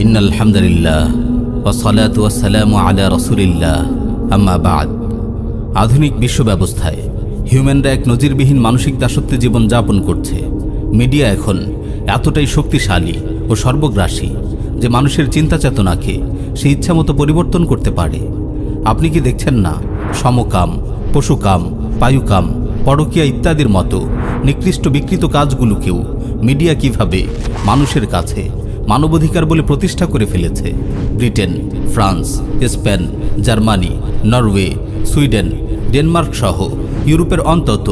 ইন্নাল হামদুলিল্লাহ ওয়াসসালাতু ওয়াসসালামু আলা রাসূলিল্লাহ আম্মা বা'দ। আধুনিক বিশ্ব ব্যবস্থায় হিউম্যানরা এক নজিরবিহীন মানসিক দাসত্বে জীবন যাপন করছে। মিডিয়া এখন এতটাই শক্তিশালী ও সর্বগ্রাসী যে মানুষের চিন্তা চেতনাকে সে ইচ্ছামতো পরিবর্তন করতে পারে। আপনি কি দেখছেন না, সমকাম, পশুকাম, পায়ুকাম, পরকীয়া ইত্যাদির মতো নিকৃষ্ট বিকৃত কাজগুলোকেও মিডিয়া কিভাবে মানুষের কাছে মানবাধিকার বলে প্রতিষ্ঠা করে ফেলেছে। Britain, France, Spain, Germany, Norway, Sweden, Denmark সহ ইউরোপের অন্তত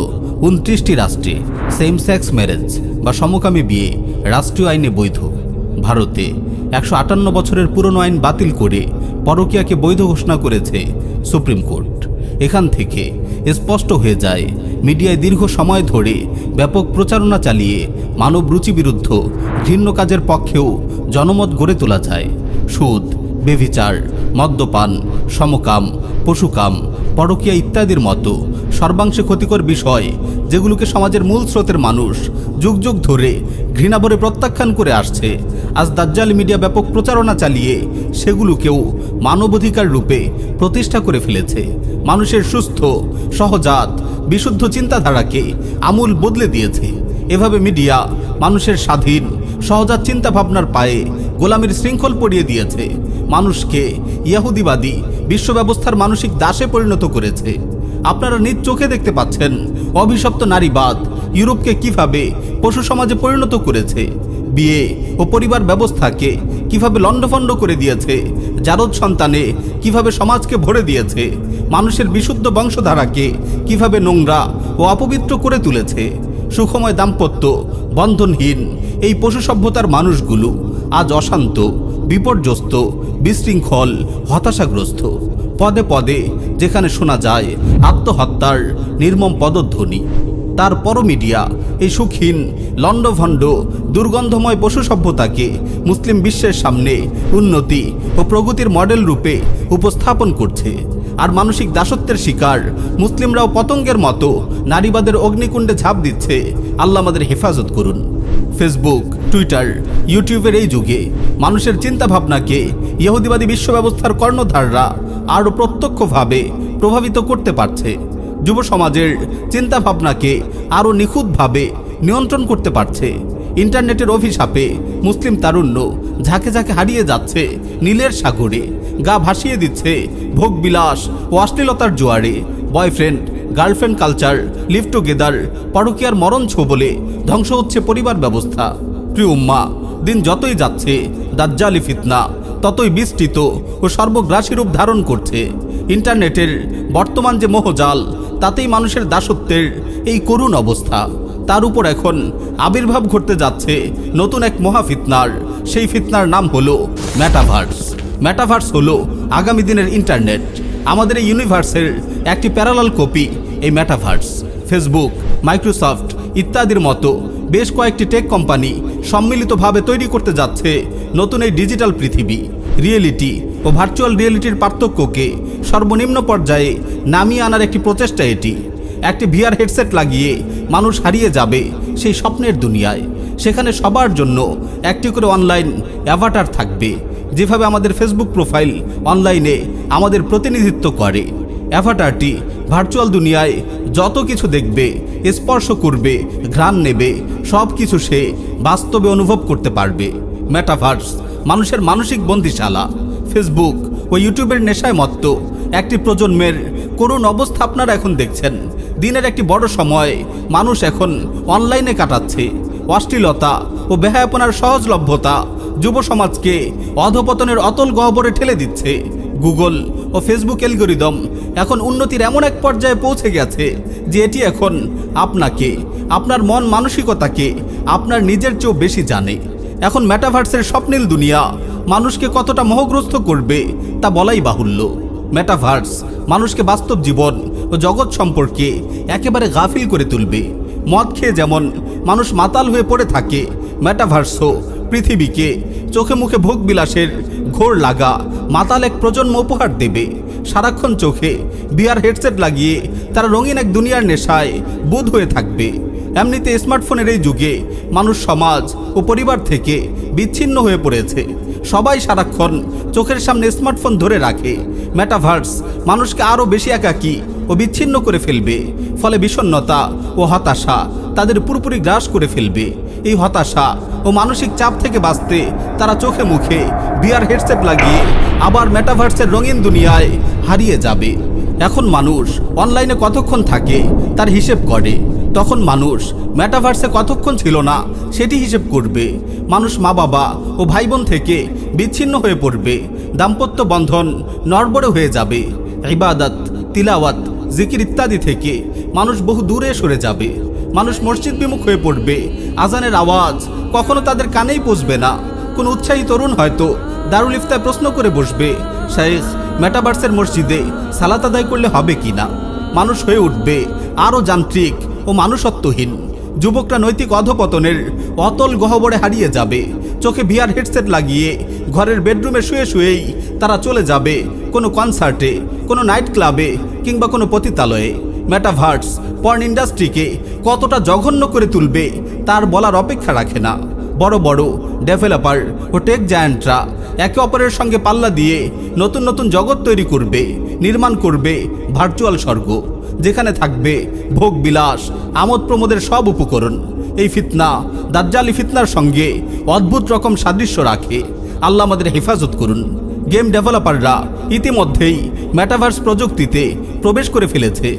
29টি রাষ্ট্রে সেম সেক্স ম্যারেজ বা সমকামী বিয়ে রাষ্ট্রীয় আইনে বৈধ। ভারতে 158 বছরের পুরনো আইন বাতিল করে পরকীয়াকে বৈধ ঘোষণা করেছে সুপ্রিম কোর্ট। এখান থেকে স্পষ্ট হয়ে যায়, মিডিয়ায় দীর্ঘ সময় ধরে ব্যাপক প্রচারণা চালিয়ে মানব রুচি বিরুদ্ধ ঘৃণ্য কাজের পক্ষেও জনমত গড়ে তোলা যায়। সুদ, বেভিচার, মদ্যপান, সমকাম, পশুকাম, পরকীয়া ইত্যাদির মতো সর্বাংশে ক্ষতিকর বিষয়, যেগুলোকে সমাজের মূল স্রোতের মানুষ যুগ যুগ ধরে ঘৃণাভরে প্রত্যাখ্যান করে আসছে, আজ দাজ্জাল মিডিয়া ব্যাপক প্রচারণা চালিয়ে সেগুলোকেও মানবাধিকার রূপে প্রতিষ্ঠা করে ফেলেছে। মানুষের সুস্থ, সহজাত, বিশুদ্ধ চিন্তাধারাকে আমূল বদলে দিয়েছে। এভাবে মিডিয়া মানুষের স্বাধীন, সহজাত চিন্তা ভাবনার পায়ে গোলামির শৃঙ্খল পরিয়ে দিয়েছে। মানুষকে ইহুদিবাদী বিশ্ব ব্যবস্থার মানসিক দাসে পরিণত করেছে। আপনারা নিজ চোখে দেখতে পাচ্ছেন অভিশপ্ত নারীবাদ ইউরোপকে কিভাবে পশু সমাজে পরিণত করেছে, বিয়ে ও পরিবার ব্যবস্থাকে কিভাবে লণ্ডভণ্ড করে দিয়েছে, জারদ সন্তানে কিভাবে সমাজকে ভরে দিয়েছে, মানুষের বিশুদ্ধ বংশধারাকে কিভাবে নোংরা ও অপবিত্র করে তুলেছে। সুখময় দাম্পত্য বন্ধনহীন এই পশু সভ্যতার মানুষগুলো আজ অশান্ত, বিপর্যস্ত, বিশৃঙ্খল, হতাশাগ্রস্ত। পদে পদে যেখানে শোনা যায় আত্মহত্যার নির্মম পদধ্বনি, তারপরও মিডিয়া এই সুখহীন, লণ্ডভণ্ড, দুর্গন্ধময় পশু সভ্যতাকে মুসলিম বিশ্বের সামনে উন্নতি ও প্রগতির মডেল রূপে উপস্থাপন করছে। আর মানসিক দাসত্বের শিকার মুসলিমরাও পতঙ্গের মতো নারীবাদের অগ্নিকুণ্ডে ঝাঁপ দিচ্ছে। আল্লাহ আমাদের হেফাজত করুন। ফেসবুক, টুইটার, ইউটিউবের এই যুগে মানুষের চিন্তাভাবনাকে ইহুদিবাদী বিশ্ব ব্যবস্থার কর্ণধাররা আরও প্রত্যক্ষভাবে প্রভাবিত করতে পারছে। যুব সমাজের চিন্তাভাবনাকে আরও নিখুঁতভাবে নিয়ন্ত্রণ করতে পারছে। ইন্টারনেটের অভিশাপে মুসলিম তারুণ্য ঝাঁকে ঝাঁকে হারিয়ে যাচ্ছে নীলের সাগরে, গা ভাসিয়ে দিচ্ছে ভোগবিলাস ও অশ্লীলতার জোয়ারে। Boyfriend girlfriend culture, live together, পরকীয়ার মরণ ছোবলে ধ্বংস হচ্ছে পরিবার ব্যবস্থা। প্রিয় উম্মাহ, দিন যতই যাচ্ছে দাজ্জালি ফিতনা ততই বিস্তৃত ও সর্বগ্রাসী রূপ ধারণ করছে। ইন্টারনেটের বর্তমান যে মোহজাল, তাতেই মানুষের দাসত্বের এই করুণ অবস্থা। তার উপর এখন আবির্ভাব ঘটতে যাচ্ছে নতুন এক মহাফিতনার। সেই ফিতনার নাম হলো মেটাভার্স। মেটাভার্স হলো আগামী দিনের ইন্টারনেট। আমাদের এই ইউনিভার্সের একটি প্যারালাল কপি এই মেটাভার্স। ফেসবুক, মাইক্রোসফট ইত্যাদির মতো বেশ কয়েকটি টেক কোম্পানি সম্মিলিতভাবে তৈরি করতে যাচ্ছে নতুন এই ডিজিটাল পৃথিবী। রিয়েলিটি ও ভার্চুয়াল রিয়েলিটির পার্থক্যকে সর্বনিম্ন পর্যায়ে নামিয়ে আনার একটি প্রচেষ্টা এটি। একটি ভিআর হেডসেট লাগিয়ে মানুষ হারিয়ে যাবে সেই স্বপ্নের দুনিয়ায়। সেখানে সবার জন্য একটি করে অনলাইন অ্যাভাটার থাকবে, যেভাবে আমাদের ফেসবুক প্রোফাইল অনলাইনে আমাদের প্রতিনিধিত্ব করে। অ্যাভাটারটি ভার্চুয়াল দুনিয়ায় যত কিছু দেখবে, স্পর্শ করবে, ঘ্রাণ নেবে, সব কিছু সে বাস্তবে অনুভব করতে পারবে। মেটাভার্স মানুষের মানসিক বন্দিশালা। ফেসবুক ও ইউটিউবের নেশায় মত্ত একটি প্রজন্মের করুণ অবস্থা আপনারা এখন দেখছেন। দিনের একটি বড় সময় মানুষ এখন অনলাইনে কাটাচ্ছে। অশ্লীলতা ও বেহায়াপনার সহজলভ্যতা যুব সমাজকে অধপতনের অতল গহ্বরে ঠেলে দিচ্ছে। গুগল ও ফেসবুক অ্যালগরিদম এখন উন্নতির এমন এক পর্যায়ে পৌঁছে গেছে যে এটি এখন আপনাকে, আপনার মন মানসিকতাকে আপনার নিজের চেয়েও বেশি জানে। এখন মেটাভার্সের স্বপ্নীল দুনিয়া মানুষকে কতটা মোহগ্রস্ত করবে তা বলাই বাহুল্য। মেটাভার্স মানুষকে বাস্তব জীবন ও জগৎ সম্পর্কে একেবারে গাফিল করে তুলবে। মদ খেয়ে যেমন মানুষ মাতাল হয়ে পড়ে থাকে, মেটাভার্সও পৃথিবীকে চোখে মুখে ভোগবিলাসের ঘোর লাগা মাতাল এক প্রজন্ম উপহার দেবে। সারাক্ষণ চোখে ভিআর হেডসেট লাগিয়ে তারা রঙিন এক দুনিয়ার নেশায় বুঁদ হয়ে থাকবে। এমনিতে স্মার্টফোনের এই যুগে মানুষ সমাজ ও পরিবার থেকে বিচ্ছিন্ন হয়ে পড়েছে। সবাই সারাক্ষণ চোখের সামনে স্মার্টফোন ধরে রাখে। মেটাভার্স মানুষকে আরও বেশি একাকী ও বিচ্ছিন্ন করে ফেলবে। ফলে বিষণ্ণতা ও হতাশা তাদের পুরোপুরি গ্রাস করে ফেলবে। এই হতাশা ও মানসিক চাপ থেকে বাঁচতে তারা চোখে মুখে VR হেডসেট লাগিয়ে আবার মেটাভার্সের রঙিন দুনিয়ায় হারিয়ে যাবে। এখন মানুষ অনলাইনে কতক্ষণ থাকে তার হিসেব করে, তখন মানুষ মেটাভার্সে কতক্ষণ ছিল না সেটি হিসেব করবে। মানুষ মা বাবা ও ভাই বোন থেকে বিচ্ছিন্ন হয়ে পড়বে। দাম্পত্য বন্ধন নড়বড়ে হয়ে যাবে। ইবাদত, তিলাওয়াত, জিকির ইত্যাদি থেকে মানুষ বহু দূরে সরে যাবে। মানুষ মসজিদ বিমুখ হয়ে পড়বে। আজানের আওয়াজ কখনো তাদের কানেই পৌঁছবে না। কোন উৎসাহী তরুণ হয়তো দারুল ইফতায় প্রশ্ন করে বসবে, শাইখ, মেটাভার্সের মসজিদে সালাত আদায় করলে হবে কিনা? মানুষ হয়ে উঠবে আরও যান্ত্রিক ও মানুষত্বহীন। যুবকরা নৈতিক অধপতনের অতল গহ্বরে হারিয়ে যাবে। চোখে VR হেডসেট লাগিয়ে ঘরের বেডরুমে শুয়ে শুয়েই তারা চলে যাবে কোনো কনসার্টে, কোনো নাইট ক্লাবে কিংবা কোনো পতিতালয়ে। মেটাভার্স পর্ন ইন্ডাস্ট্রিকে কতটা জঘন্য করে তুলবে তার বলার অপেক্ষা রাখে না। বড় বড় ডেভেলপার ও টেক জায়ান্টরা একে অপরের সঙ্গে পাল্লা দিয়ে নতুন নতুন জগৎ তৈরি করবে, নির্মাণ করবে ভার্চুয়াল স্বর্গ, যেখানে থাকবে ভোগ বিলাস, আমোদ প্রমোদের সব উপকরণ। এই ফিতনা দাজ্জালি ফিতনার সঙ্গে অদ্ভুত রকম সাদৃশ্য রাখে। আল্লাহ আমাদের হেফাজত করুন। গেম ডেভেলপাররা ইতিমধ্যেই মেটাভার্স প্রযুক্তিতে প্রবেশ করে ফেলেছে।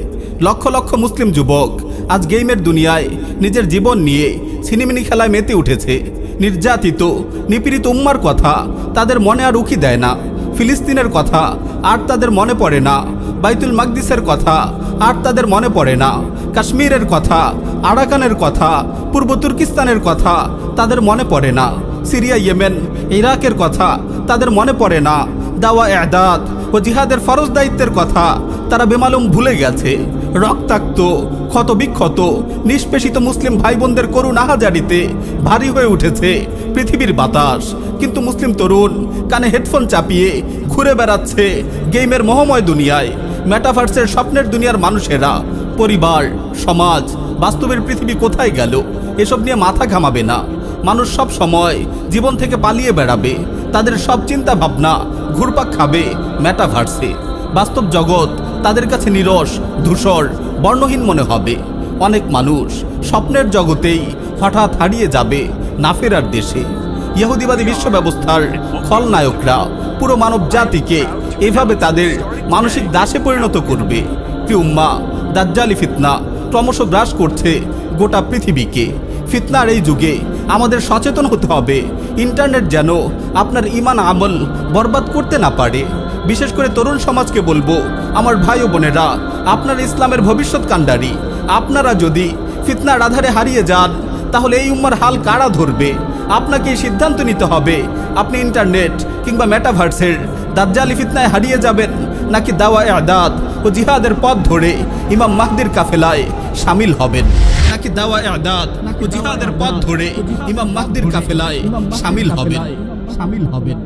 লক্ষ লক্ষ মুসলিম যুবক আজ গেমের দুনিয়ায় নিজের জীবন নিয়ে ছিনিমিনি খেলায় মেতে উঠেছে। নির্যাতিত নিপীড়িত উম্মার কথা তাদের মনে আর উকি দেয় না। ফিলিস্তিনের কথা আর তাদের মনে পড়ে না। বাইতুল মাকদিসের কথা আর তাদের মনে পড়ে না। কাশ্মীরের কথা, আরাকানের কথা, পূর্ব তুর্কিস্তানের কথা তাদের মনে পড়ে না। সিরিয়া, ইয়েমেন, ইরাকের কথা তাদের মনে পড়ে না। দাওয়া, ইদাদ ও জিহাদের ফরজ দায়িত্বের কথা তারা বেমালুম ভুলে গেছে। রক্তাক্ত, ক্ষতবিক্ষত, নিষ্পেষিত মুসলিম ভাই বোনদের করুণ আহাজারিতে ভারী হয়ে উঠেছে পৃথিবীর বাতাস। কিন্তু মুসলিম তরুণ কানে হেডফোন চাপিয়ে ঘুরে বেড়াচ্ছে গেমের মোহময় দুনিয়ায়। মেটাভার্সের স্বপ্নের দুনিয়ার মানুষেরা পরিবার, সমাজ, বাস্তবের পৃথিবী কোথায় গেল এসব নিয়ে মাথা ঘামাবে না। মানুষ সব সময় জীবন থেকে পালিয়ে বেড়াবে। তাদের সব চিন্তা ভাবনা ঘুরপাক খাবে মেটাভার্সে। বাস্তব জগৎ তাদের কাছে নীরস, ধূসর, বর্ণহীন মনে হবে। অনেক মানুষ স্বপ্নের জগতেই হঠাৎ হারিয়ে যাবে না ফেরার দেশে। ইহুদিবাদী বিশ্ব ব্যবস্থার খলনায়করা পুরো মানব জাতিকে এভাবে তাদের মানসিক দাসে পরিণত করবে। কি উম্মা, দাজ্জালি ফিতনা ক্রমশ গ্রাস করছে গোটা পৃথিবীকে। ফিতনার এই যুগে আমাদের সচেতন হতে হবে। ইন্টারনেট যেন আপনার ইমান আমল বরবাদ করতে না পারে। বিশেষ করে তরুণ সমাজকে বলবো, আমার ভাই ও বোনেরা, আপনার ইসলামের ভবিষ্যৎ কাণ্ডারি। আপনারা যদি ফিতনার আধারে হারিয়ে যান তাহলে এই উম্মার হাল কারা ধরবে? আপনাকে সিদ্ধান্ত নিতে হবে, আপনি ইন্টারনেট কিংবা মেটাভার্সের দাজ্জালি ফিতনায় হারিয়ে যাবেন, নাকি দাওয়া, ইদাদ ও জিহাদের পথ ধরে ইমাম মাহদির কাফেলায় শামিল হবেন। নাকি দাওয়া, ইদাদ ও জিহাদের পথ ধরে ইমাম মাহদির কাফেলায় শামিল হবেন।